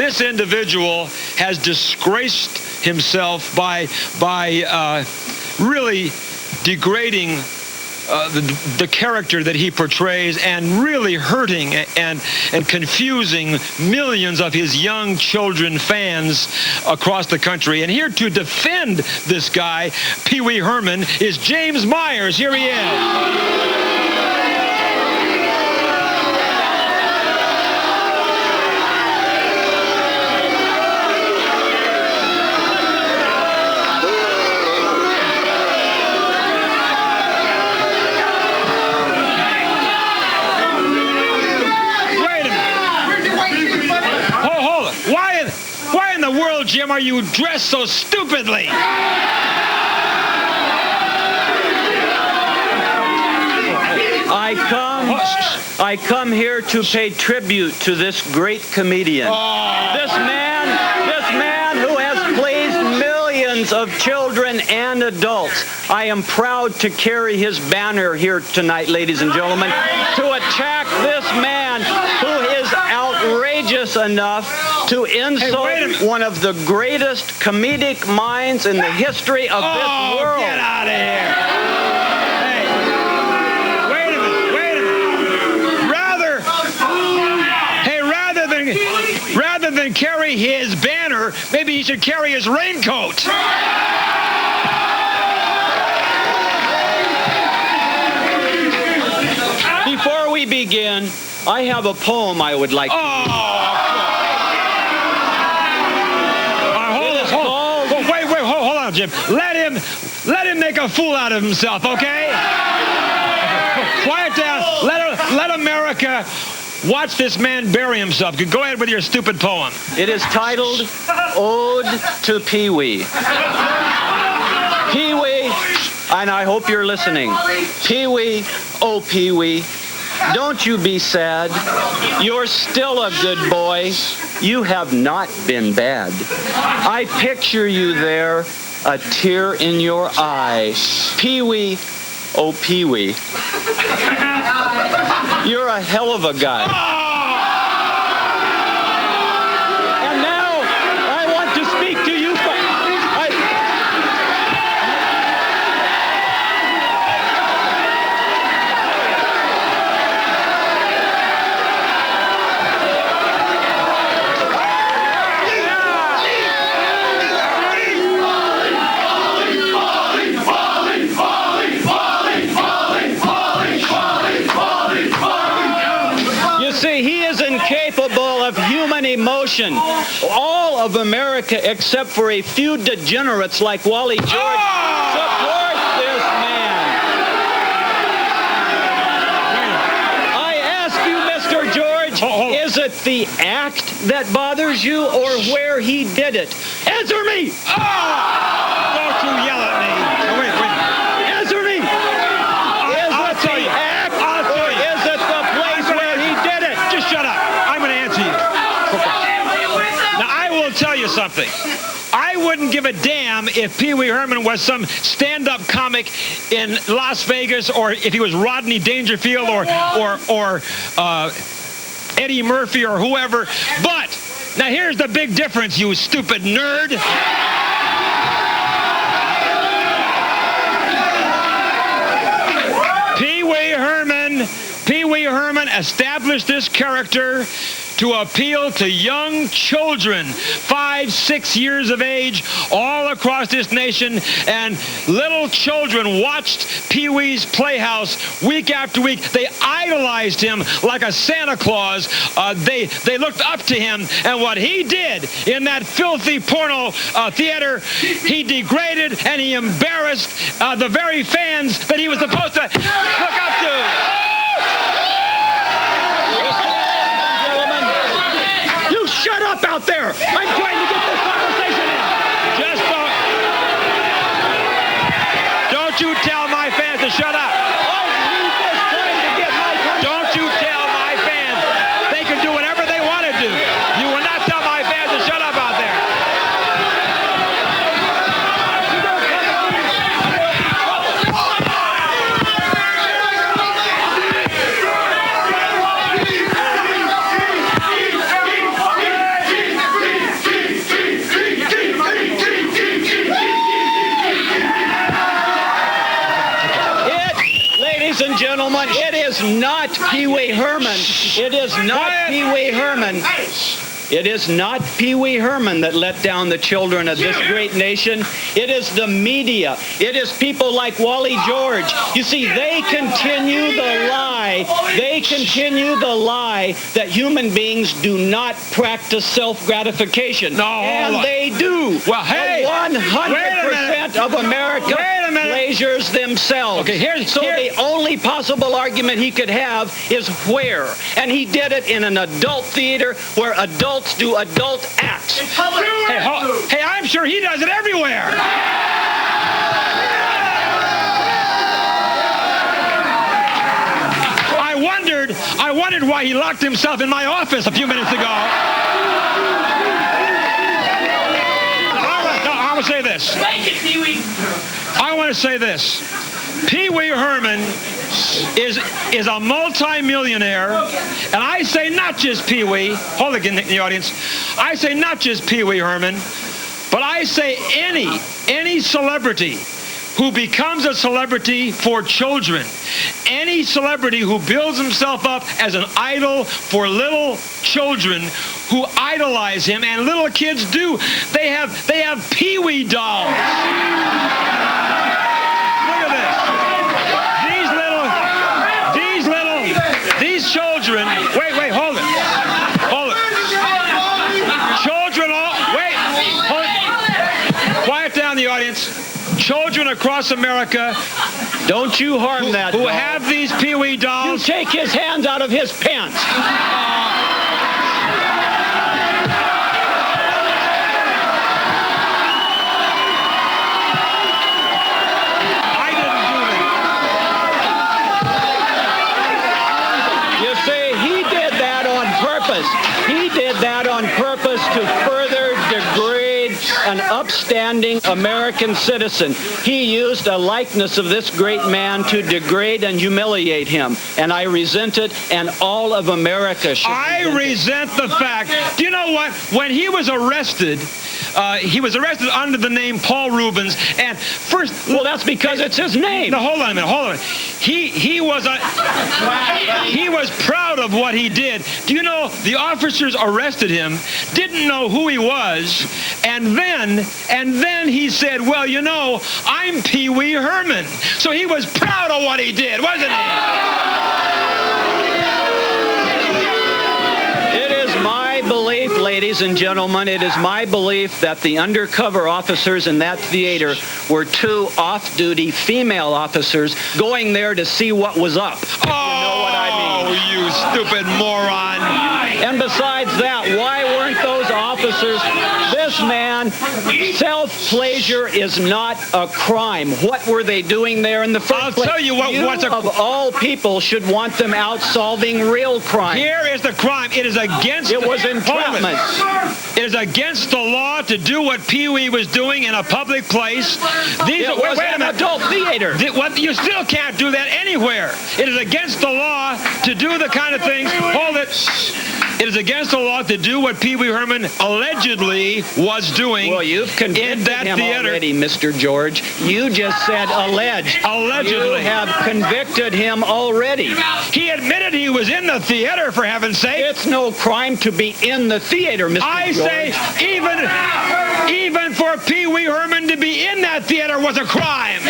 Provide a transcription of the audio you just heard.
This individual has disgraced himself by really degrading the character that he portrays and really hurting and confusing millions of his young children fans across the country. And here to defend this guy, Pee-Wee Herman, is James Myers. Here he is. Why in the world, Jim, are you dressed so stupidly? I come here to pay tribute to this great comedian. This man who has pleased millions of children and adults. I am proud to carry his banner here tonight, ladies and gentlemen, to attack this man who is outrageous enough to insult one of the greatest comedic minds in the history of this world. Get out of here. Hey, wait a minute. Rather than carry his banner, maybe he should carry his raincoat. Before we begin, I have a poem I would like to read. Hold on, Jim. Let him make a fool out of himself, okay? Quiet down. Let America watch this man bury himself. Go ahead with your stupid poem. It is titled Ode to Pee-Wee. Pee-Wee, and I hope you're listening. Pee-Wee, oh Pee-Wee, don't you be sad. You're still a good boy. You have not been bad. I picture you there, a tear in your eye. Pee-Wee, oh Pee-Wee, you're a hell of a guy. And now I want to speak to you. Incapable of human emotion. All of America, except for a few degenerates like Wally George, support this man. I ask you, Mr. George, is it the act that bothers you or where he did it? Answer me! Don't you yell at me. Wait. Answer me! I'll tell you. Act, or is it the place where he did it? Just shut up. I'm going to answer you. Now, I will tell you something. I wouldn't give a damn if Pee-Wee Herman was some stand-up comic in Las Vegas, or if he was Rodney Dangerfield or Eddie Murphy or whoever. But now here's the big difference, you stupid nerd. Pee-Wee Herman established this character to appeal to young children, 5, 6 years of age, all across this nation. And little children watched Pee-Wee's Playhouse week after week. They idolized him like a Santa Claus. They looked up to him. And what he did in that filthy porno theater, he degraded and he embarrassed the very fans that he was supposed to look up to. Shut up out there! I'm trying to get this conversation in. Just don't you tell my fans to shut up. Don't you tell my fans they can do whatever they want to do. You will not tell my fans to shut up out there. gentlemen, it is not Pee-Wee Herman. It is not Pee-Wee Herman. It is not Pee-Wee Herman that let down the children of this great nation. It is the media. It is people like Wally George. You see, they continue the lie. They continue the lie that human beings do not practice self-gratification. No, and they do. Well, hey, 100% of America pleasures themselves. Okay, so the only possible argument he could have is where. And he did it in an adult theater where adults do adult acts. Hey, I'm sure he does it everywhere. I wondered why he locked himself in my office a few minutes ago. I want to say this. I want to say this. Pee-Wee Herman is a multi-millionaire, and I say not just Pee-Wee. Hold it in the audience. I say not just Pee-Wee Herman, but I say any celebrity who becomes a celebrity for children, any celebrity who builds himself up as an idol for little children who idolize him, and little kids do. They have Pee-Wee dolls. These children, wait, hold it. Children, hold it. Quiet down, the audience. Children across America, don't you harm that who dog. have these Pee-Wee dolls. You take his hands out of his pants. He did that on purpose to further degrade an upstanding American citizen. He used a likeness of this great man to degrade and humiliate him. And I resent it, and all of America should resent the fact. Do you know what? When he was arrested under the name Paul Rubens, and first... Well, that's because it's his name. No, hold on a minute. He was proud of what he did. Do you know the officers arrested him, didn't know who he was, and then he said, well, you know, I'm Pee-Wee Herman. So he was proud of what he did, wasn't he? Belief, ladies and gentlemen, it is my belief that the undercover officers in that theater were two off-duty female officers going there to see what was up. You know what I mean. You stupid moron. And besides that, why weren't those officers... This man, self-pleasure is not a crime. What were they doing there in the first place? I'll tell you what's of all people should want them out solving real crime. Here is the crime. It is against... It was entrapment. It is against the law to do what Pee-Wee was doing in a public place. Wait a minute. Adult theater. You still can't do that anywhere. It is against the law to do the kind of things... Hold it. It is against the law to do what Pee-Wee Herman allegedly was doing. Well, you've convicted him already, Mr. George. You just said alleged. Allegedly. You have convicted him already. He admitted he was in the theater, for heaven's sake. It's no crime to be in the theater, Mr. George. I say even for Pee-Wee Herman to be in that theater was a crime.